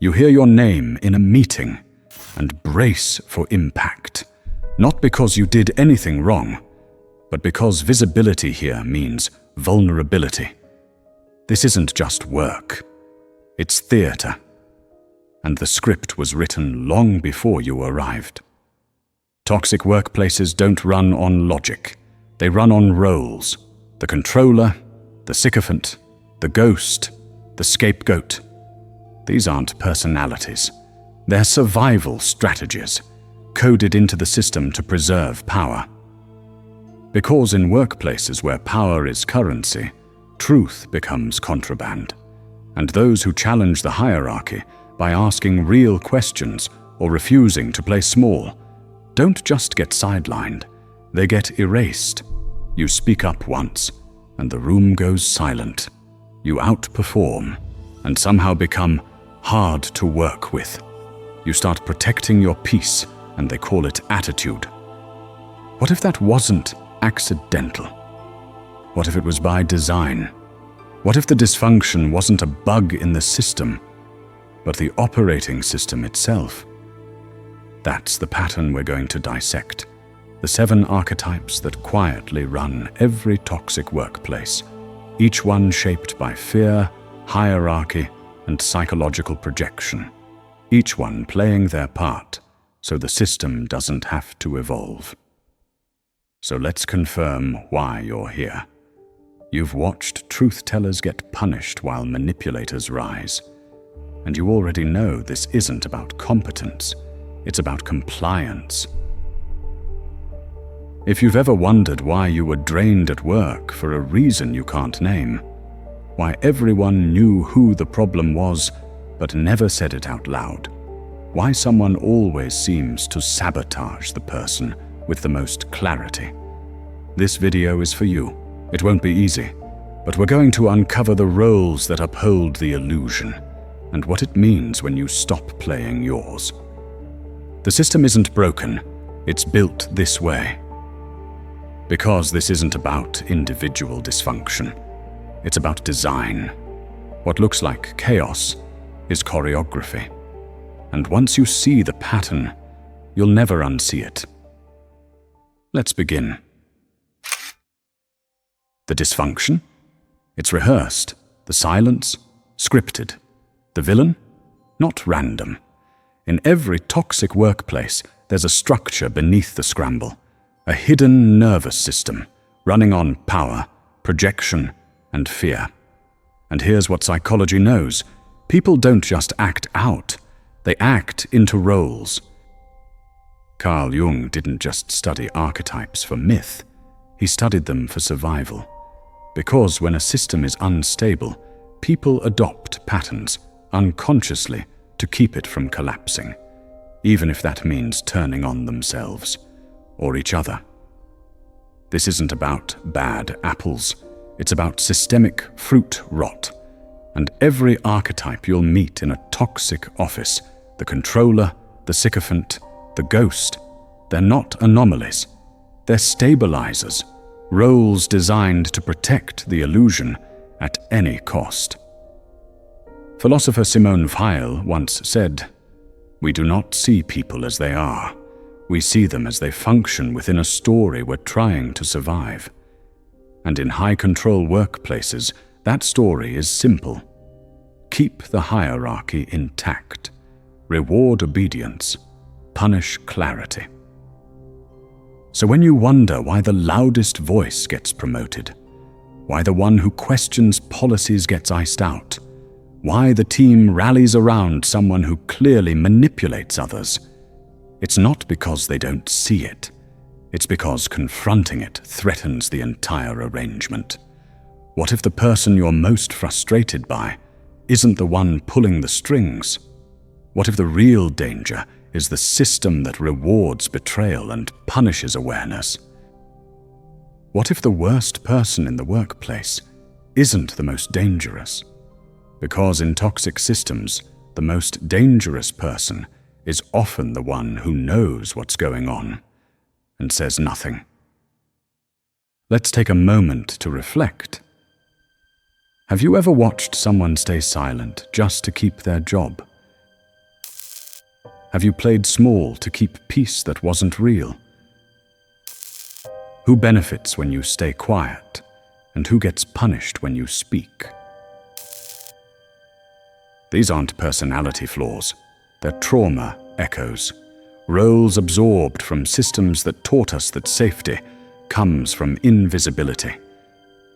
You hear your name in a meeting and brace for impact, not because you did anything wrong, but because visibility here means vulnerability. This isn't just work, it's theater, and the script was written long before you arrived. Toxic workplaces don't run on logic, they run on roles: the controller, the sycophant, the ghost, the scapegoat. These aren't personalities, they're survival strategies, coded into the system to preserve power. Because in workplaces where power is currency, truth becomes contraband, and those who challenge the hierarchy by asking real questions or refusing to play small don't just get sidelined, they get erased. You speak up once, and the room goes silent. You outperform, and somehow become hard to work with. You start protecting your peace, and they call it attitude. What if that wasn't accidental? What if it was by design? What if the dysfunction wasn't a bug in the system, but the operating system itself? That's the pattern we're going to dissect. The 7 archetypes that quietly run every toxic workplace, each one shaped by fear, hierarchy, and psychological projection, each one playing their part so the system doesn't have to evolve. So let's confirm why you're here. You've watched truth-tellers get punished while manipulators rise, and you already know this isn't about competence, it's about compliance. If you've ever wondered why you were drained at work for a reason you can't name, why everyone knew who the problem was but never said it out loud, why someone always seems to sabotage the person with the most clarity, this video is for you. It won't be easy, but we're going to uncover the roles that uphold the illusion and what it means when you stop playing yours. The system isn't broken, it's built this way. Because this isn't about individual dysfunction. It's about design. What looks like chaos is choreography. And once you see the pattern, you'll never unsee it. Let's begin. The dysfunction? It's rehearsed. The silence? Scripted. The villain? Not random. In every toxic workplace, there's a structure beneath the scramble. A hidden nervous system running on power, projection, and fear. And here's what psychology knows. People don't just act out, they act into roles. Carl Jung didn't just study archetypes for myth, he studied them for survival. Because when a system is unstable, people adopt patterns unconsciously to keep it from collapsing, even if that means turning on themselves or each other. This isn't about bad apples, it's about systemic fruit rot. And every archetype you'll meet in a toxic office, the controller, the sycophant, the ghost, they're not anomalies, they're stabilizers, roles designed to protect the illusion at any cost. Philosopher Simone Weil once said, "We do not see people as they are. We see them as they function within a story we're trying to survive." And in high-control workplaces, that story is simple. Keep the hierarchy intact. Reward obedience. Punish clarity. So when you wonder why the loudest voice gets promoted, why the one who questions policies gets iced out, why the team rallies around someone who clearly manipulates others, it's not because they don't see it. It's because confronting it threatens the entire arrangement. What if the person you're most frustrated by isn't the one pulling the strings? What if the real danger is the system that rewards betrayal and punishes awareness? What if the worst person in the workplace isn't the most dangerous? Because in toxic systems, the most dangerous person is often the one who knows what's going on and says nothing. Let's take a moment to reflect. Have you ever watched someone stay silent just to keep their job? Have you played small to keep peace that wasn't real? Who benefits when you stay quiet, and who gets punished when you speak? These aren't personality flaws. They're trauma echoes, roles absorbed from systems that taught us that safety comes from invisibility.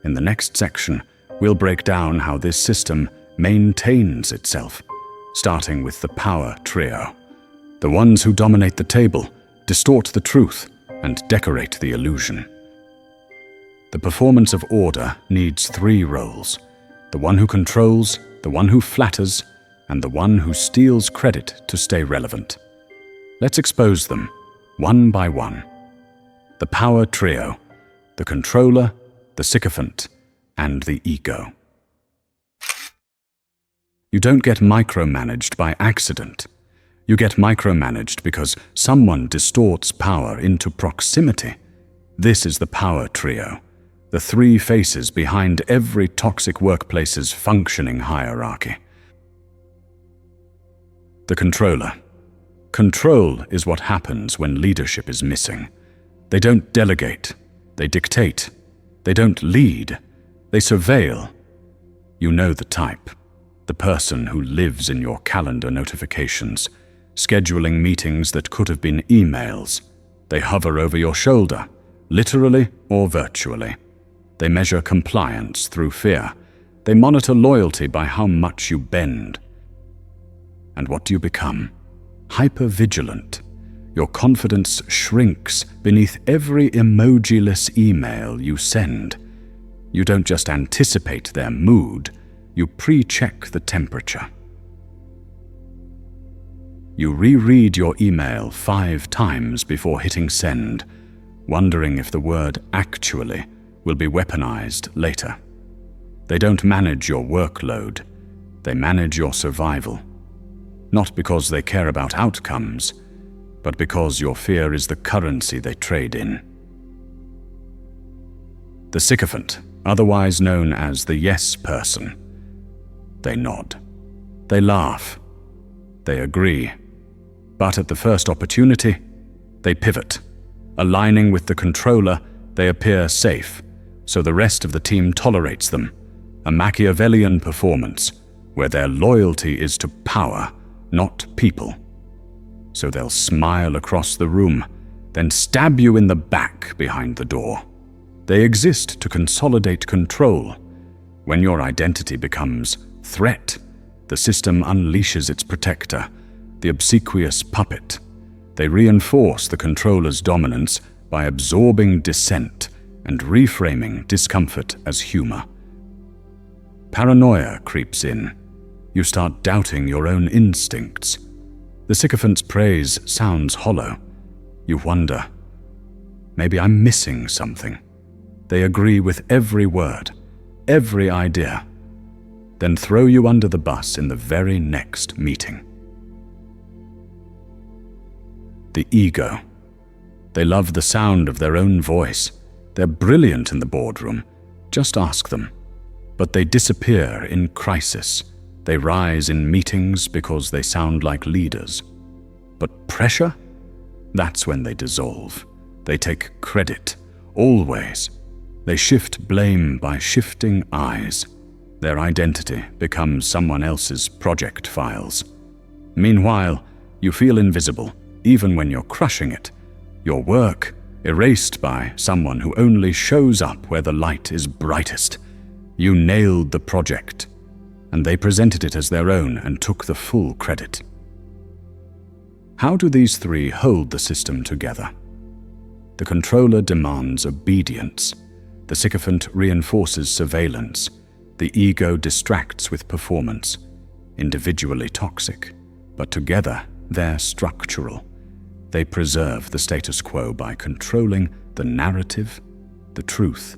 In the next section, we'll break down how this system maintains itself, starting with the power trio. The ones who dominate the table, distort the truth, and decorate the illusion. The performance of order needs 3 roles: the one who controls, the one who flatters, and the one who steals credit to stay relevant. Let's expose them, one by one. The power trio: the controller, the sycophant, and the ego. You don't get micromanaged by accident. You get micromanaged because someone distorts power into proximity. This is the power trio, the 3 faces behind every toxic workplace's functioning hierarchy. The controller. Control is what happens when leadership is missing. They don't delegate, they dictate. They don't lead, they surveil. You know the type, the person who lives in your calendar notifications, scheduling meetings that could have been emails. They hover over your shoulder, literally or virtually. They measure compliance through fear. They monitor loyalty by how much you bend. And what do you become? Hyper-vigilant. Your confidence shrinks beneath every emoji-less email you send. You don't just anticipate their mood, you pre-check the temperature. You reread your email 5 times before hitting send, wondering if the word "actually" will be weaponized later. They don't manage your workload, they manage your survival. Not because they care about outcomes, but because your fear is the currency they trade in. The sycophant, otherwise known as the yes person. They nod. They laugh. They agree. But at the first opportunity, they pivot. Aligning with the controller, they appear safe, so the rest of the team tolerates them. A Machiavellian performance, where their loyalty is to power, not people. So they'll smile across the room, then stab you in the back behind the door. They exist to consolidate control. When your identity becomes threat, the system unleashes its protector, the obsequious puppet. They reinforce the controller's dominance by absorbing dissent and reframing discomfort as humor. Paranoia creeps in. You start doubting your own instincts. The sycophant's praise sounds hollow. You wonder, maybe I'm missing something. They agree with every word, every idea, then throw you under the bus in the very next meeting. The ego. They love the sound of their own voice. They're brilliant in the boardroom. Just ask them. But they disappear in crisis. They rise in meetings because they sound like leaders. But pressure? That's when they dissolve. They take credit, always. They shift blame by shifting eyes. Their identity becomes someone else's project files. Meanwhile, you feel invisible, even when you're crushing it. Your work erased by someone who only shows up where the light is brightest. You nailed the project, and they presented it as their own and took the full credit. How do these 3 hold the system together? The controller demands obedience. The sycophant reinforces surveillance. The ego distracts with performance. Individually toxic, but together they're structural. They preserve the status quo by controlling the narrative, the truth,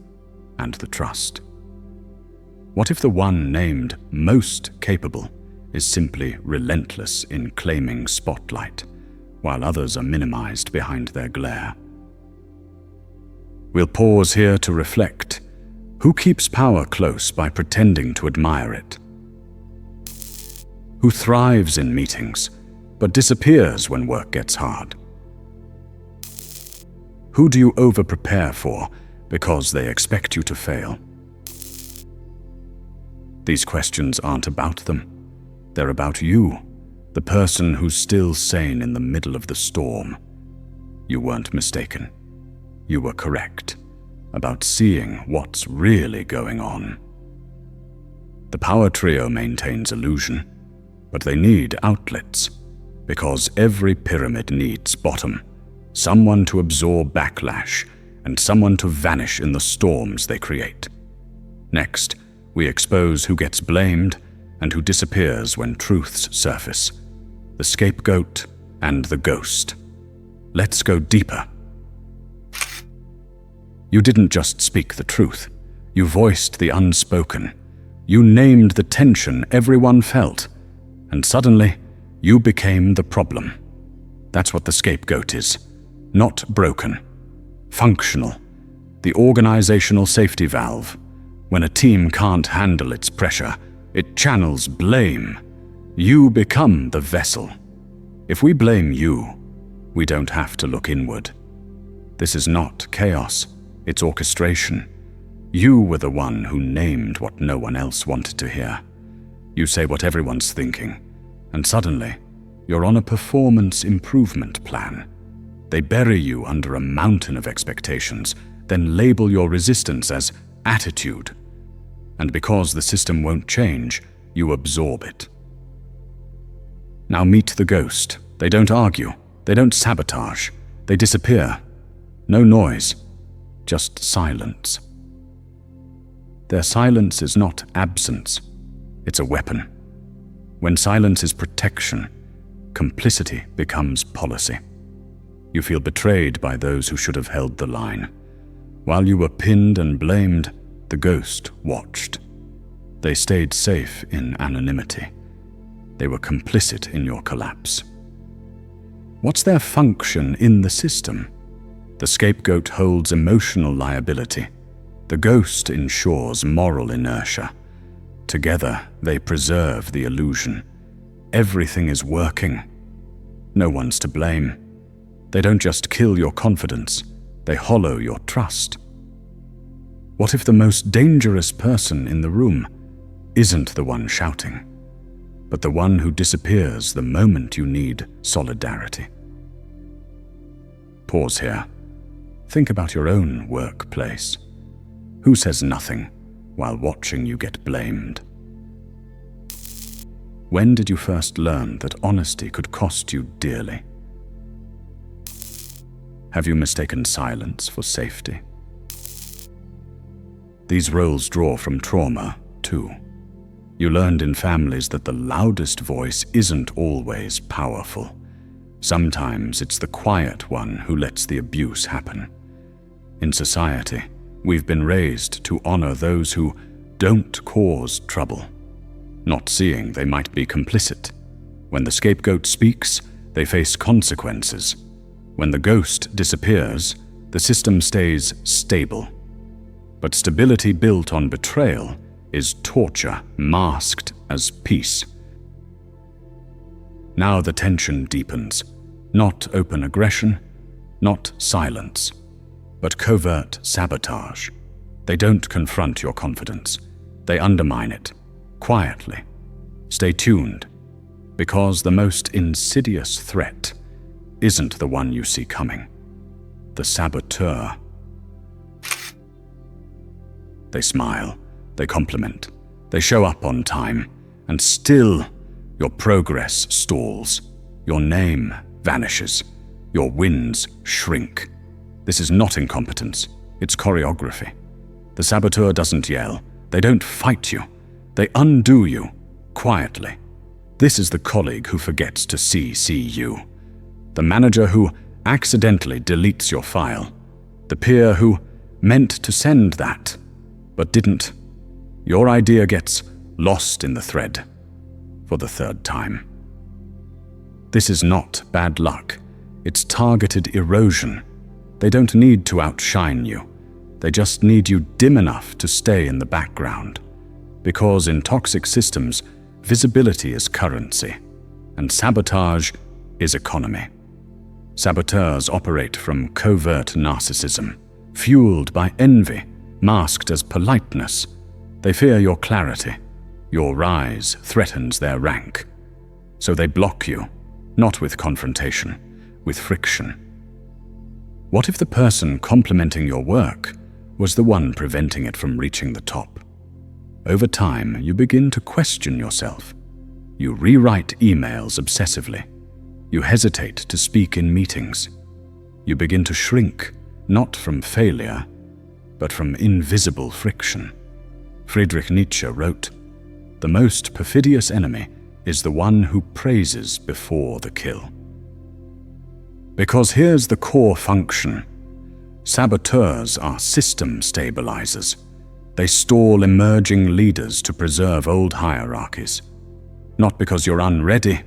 and the trust. What if the one named most capable is simply relentless in claiming spotlight, while others are minimized behind their glare? We'll pause here to reflect. Who keeps power close by pretending to admire it? Who thrives in meetings, but disappears when work gets hard? Who do you over-prepare for because they expect you to fail? These questions aren't about them. They're about you, the person who's still sane in the middle of the storm. You weren't mistaken. You were correct about seeing what's really going on. The power trio maintains illusion, but they need outlets, because every pyramid needs bottom, someone to absorb backlash, and someone to vanish in the storms they create. Next, we expose who gets blamed and who disappears when truths surface. The scapegoat and the ghost. Let's go deeper. You didn't just speak the truth. You voiced the unspoken. You named the tension everyone felt. And suddenly, you became the problem. That's what the scapegoat is. Not broken. Functional. The organizational safety valve. When a team can't handle its pressure, it channels blame. You become the vessel. If we blame you, we don't have to look inward. This is not chaos, it's orchestration. You were the one who named what no one else wanted to hear. You say what everyone's thinking, and suddenly, you're on a performance improvement plan. They bury you under a mountain of expectations, then label your resistance as attitude. And because the system won't change, you absorb it. Now meet the ghost. They don't argue. They don't sabotage. They disappear. No noise. Just silence. Their silence is not absence. It's a weapon. When silence is protection, complicity becomes policy. You feel betrayed by those who should have held the line. While you were pinned and blamed, the ghost watched. They stayed safe in anonymity. They were complicit in your collapse. What's their function in the system? The scapegoat holds emotional liability. The ghost ensures moral inertia. Together, they preserve the illusion. Everything is working. No one's to blame. They don't just kill your confidence, they hollow your trust. What if the most dangerous person in the room isn't the one shouting, but the one who disappears the moment you need solidarity? Pause here. Think about your own workplace. Who says nothing while watching you get blamed? When did you first learn that honesty could cost you dearly? Have you mistaken silence for safety? These roles draw from trauma, too. You learned in families that the loudest voice isn't always powerful. Sometimes it's the quiet one who lets the abuse happen. In society, we've been raised to honor those who don't cause trouble, not seeing they might be complicit. When the scapegoat speaks, they face consequences. When the ghost disappears, the system stays stable. But stability built on betrayal is torture masked as peace. Now the tension deepens. Not open aggression, not silence, but covert sabotage. They don't confront your confidence. They undermine it, quietly. Stay tuned, because the most insidious threat isn't the one you see coming. The saboteur. They smile, they compliment, they show up on time, and still your progress stalls. Your name vanishes. Your wins shrink. This is not incompetence, it's choreography. The saboteur doesn't yell. They don't fight you. They undo you, quietly. This is the colleague who forgets to CC you. The manager who accidentally deletes your file. The peer who meant to send that, but didn't. Your idea gets lost in the thread for the third time. This is not bad luck. It's targeted erosion. They don't need to outshine you. They just need you dim enough to stay in the background. Because in toxic systems, visibility is currency, and sabotage is economy. Saboteurs operate from covert narcissism, fueled by envy, masked as politeness. They fear your clarity. Your rise threatens their rank. So they block you, not with confrontation, with friction. What if the person complimenting your work was the one preventing it from reaching the top? Over time, you begin to question yourself. You rewrite emails obsessively. You hesitate to speak in meetings. You begin to shrink, not from failure, but from invisible friction. Friedrich Nietzsche wrote, "The most perfidious enemy is the one who praises before the kill." Because here's the core function. Saboteurs are system stabilizers. They stall emerging leaders to preserve old hierarchies. Not because you're unready,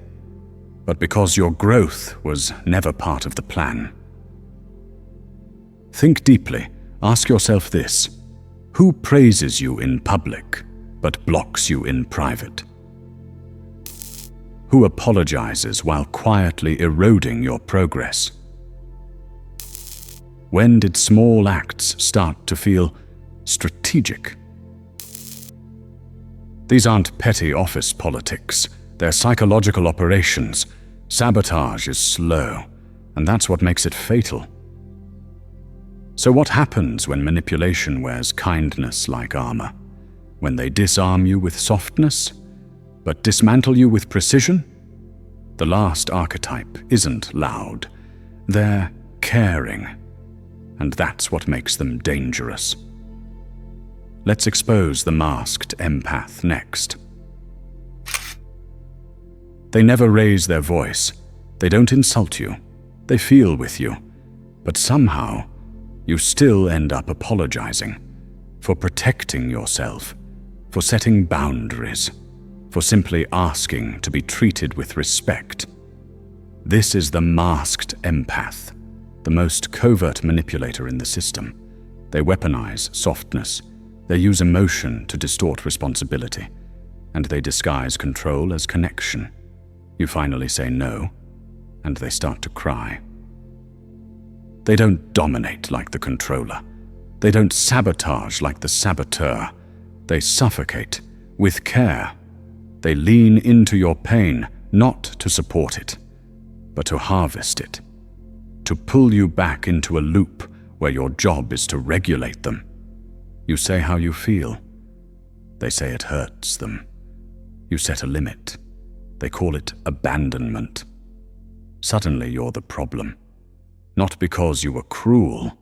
but because your growth was never part of the plan. Think deeply. Ask yourself this: who praises you in public, but blocks you in private? Who apologizes while quietly eroding your progress? When did small acts start to feel strategic? These aren't petty office politics. They're psychological operations. Sabotage is slow, and that's what makes it fatal. So what happens when manipulation wears kindness like armor? When they disarm you with softness, but dismantle you with precision? The last archetype isn't loud. They're caring, and that's what makes them dangerous. Let's expose the masked empath next. They never raise their voice. They don't insult you. They feel with you. But somehow, you still end up apologizing for protecting yourself, for setting boundaries, for simply asking to be treated with respect. This is the masked empath, the most covert manipulator in the system. They weaponize softness. They use emotion to distort responsibility, and they disguise control as connection. You finally say no, and they start to cry. They don't dominate like the controller. They don't sabotage like the saboteur. They suffocate with care. They lean into your pain, not to support it, but to harvest it, to pull you back into a loop where your job is to regulate them. You say how you feel. They say it hurts them. You set a limit. They call it abandonment. Suddenly you're the problem. Not because you were cruel,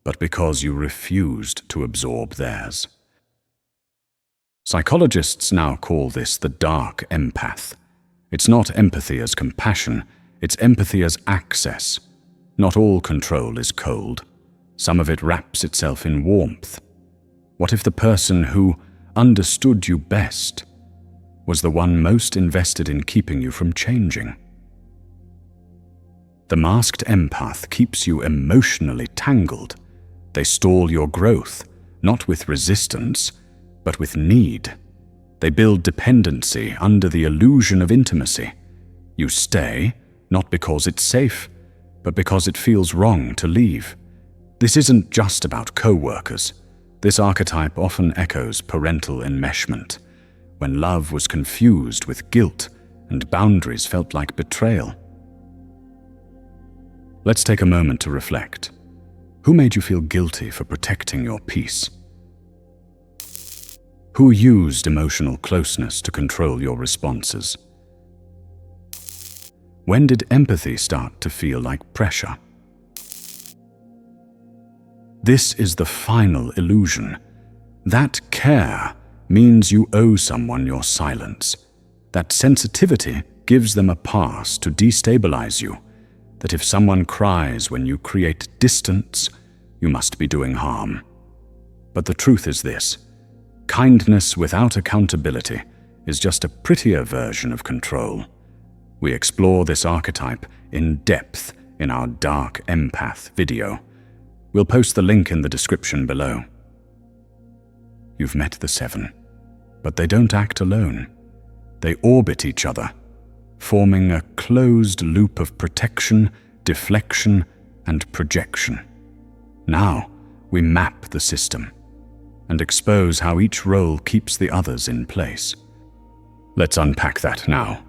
but because you refused to absorb theirs. Psychologists now call this the dark empath. It's not empathy as compassion, it's empathy as access. Not all control is cold. Some of it wraps itself in warmth. What if the person who understood you best was the one most invested in keeping you from changing? The masked empath keeps you emotionally tangled. They stall your growth, not with resistance, but with need. They build dependency under the illusion of intimacy. You stay, not because it's safe, but because it feels wrong to leave. This isn't just about co-workers. This archetype often echoes parental enmeshment, when love was confused with guilt and boundaries felt like betrayal. Let's take a moment to reflect. Who made you feel guilty for protecting your peace? Who used emotional closeness to control your responses? When did empathy start to feel like pressure? This is the final illusion. That care means you owe someone your silence. That sensitivity gives them a pass to destabilize you. That if someone cries when you create distance, you must be doing harm. But the truth is this: kindness without accountability is just a prettier version of control. We explore this archetype in depth in our Dark Empath video. We'll post the link in the description below. You've met the 7, but they don't act alone. They orbit each other, forming a closed loop of protection, deflection, and projection. Now, we map the system and expose how each role keeps the others in place. Let's unpack that now.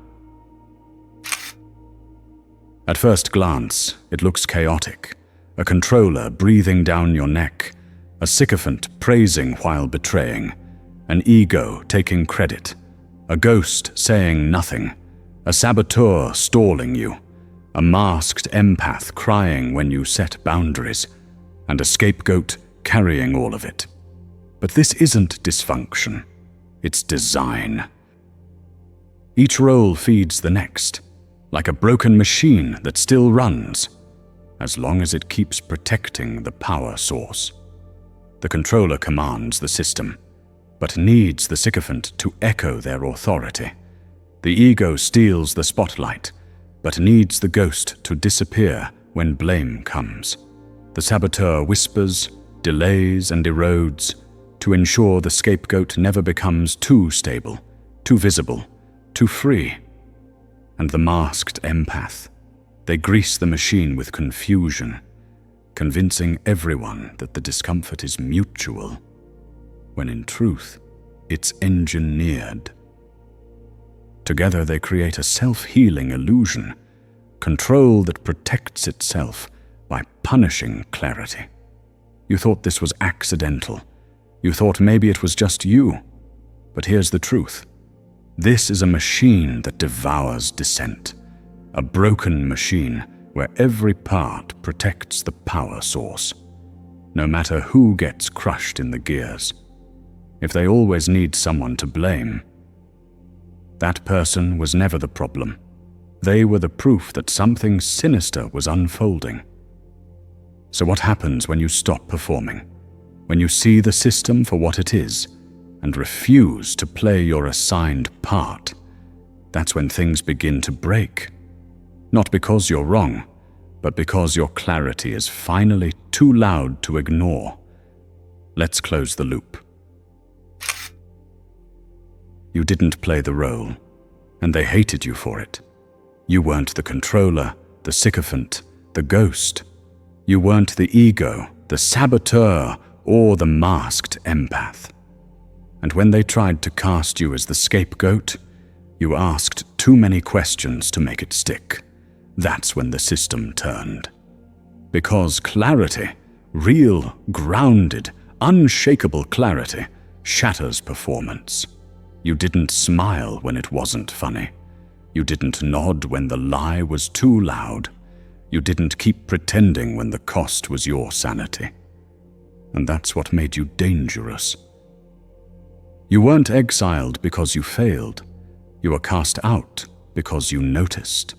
At first glance, it looks chaotic. A controller breathing down your neck, a sycophant praising while betraying, an ego taking credit, a ghost saying nothing, a saboteur stalling you, a masked empath crying when you set boundaries, and a scapegoat carrying all of it. But this isn't dysfunction, it's design. Each role feeds the next, like a broken machine that still runs, as long as it keeps protecting the power source. The controller commands the system, but needs the sycophant to echo their authority. The ego steals the spotlight, but needs the ghost to disappear when blame comes. The saboteur whispers, delays, and erodes to ensure the scapegoat never becomes too stable, too visible, too free. And the masked empath, they grease the machine with confusion, convincing everyone that the discomfort is mutual, when in truth, it's engineered. Together they create a self-healing illusion, control that protects itself by punishing clarity. You thought this was accidental. You thought maybe it was just you. But here's the truth. This is a machine that devours dissent, a broken machine where every part protects the power source, no matter who gets crushed in the gears. If they always need someone to blame, that person was never the problem. They were the proof that something sinister was unfolding. So what happens when you stop performing? When you see the system for what it is and refuse to play your assigned part? That's when things begin to break. Not because you're wrong, but because your clarity is finally too loud to ignore. Let's close the loop. You didn't play the role, and they hated you for it. You weren't the controller, the sycophant, the ghost. You weren't the ego, the saboteur, or the masked empath. And when they tried to cast you as the scapegoat, you asked too many questions to make it stick. That's when the system turned. Because clarity, real, grounded, unshakable clarity, shatters performance. You didn't smile when it wasn't funny. You didn't nod when the lie was too loud. You didn't keep pretending when the cost was your sanity. And that's what made you dangerous. You weren't exiled because you failed. You were cast out because you noticed.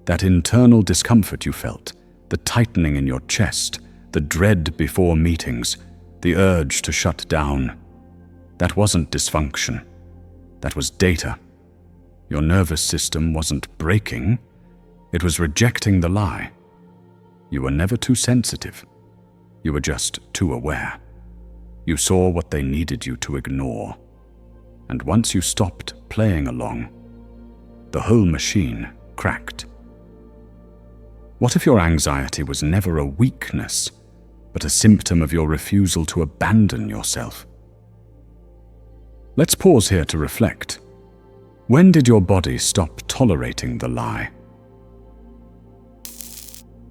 That internal discomfort you felt, the tightening in your chest, the dread before meetings, the urge to shut down, that wasn't dysfunction. That was data. Your nervous system wasn't breaking, it was rejecting the lie. You were never too sensitive. You were just too aware. You saw what they needed you to ignore. And once you stopped playing along, the whole machine cracked. What if your anxiety was never a weakness, but a symptom of your refusal to abandon yourself? Let's pause here to reflect. When did your body stop tolerating the lie?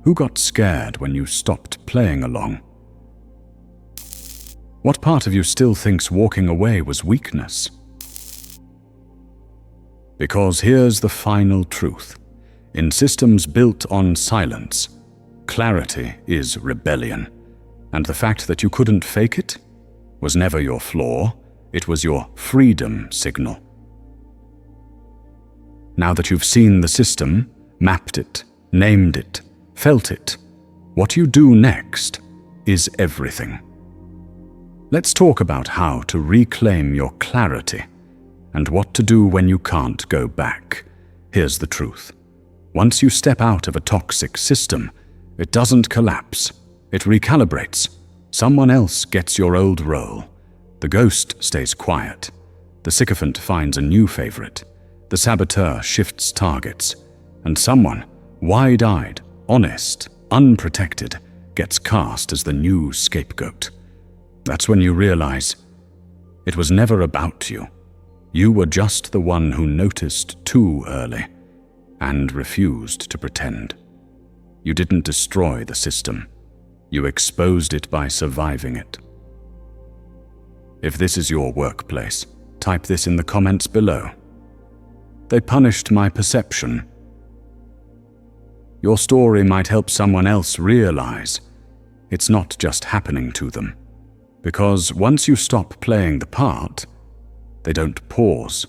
Who got scared when you stopped playing along? What part of you still thinks walking away was weakness? Because here's the final truth. In systems built on silence, clarity is rebellion. And the fact that you couldn't fake it was never your flaw, it was your freedom signal. Now that you've seen the system, mapped it, named it, felt it, what you do next is everything. Let's talk about how to reclaim your clarity and what to do when you can't go back. Here's the truth. Once you step out of a toxic system, it doesn't collapse. It recalibrates. Someone else gets your old role. The ghost stays quiet. The sycophant finds a new favorite. the saboteur shifts targets, and someone, wide-eyed, honest, unprotected, gets cast as the new scapegoat. That's when you realize it was never about you. You were just the one who noticed too early and refused to pretend. You didn't destroy the system. You exposed it by surviving it. If this is your workplace, type this in the comments below. They punished my perception. Your story might help someone else realize it's not just happening to them. Because once you stop playing the part, they don't pause,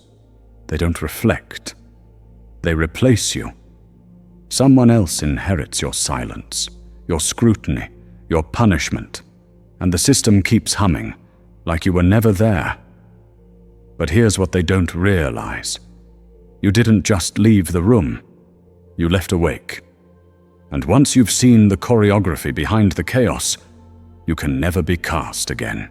they don't reflect, they replace you. Someone else inherits your silence, your scrutiny, your punishment, and the system keeps humming like you were never there. But here's what they don't realize. You didn't just leave the room, you left a wake. And once you've seen the choreography behind the chaos, you can never be cast again.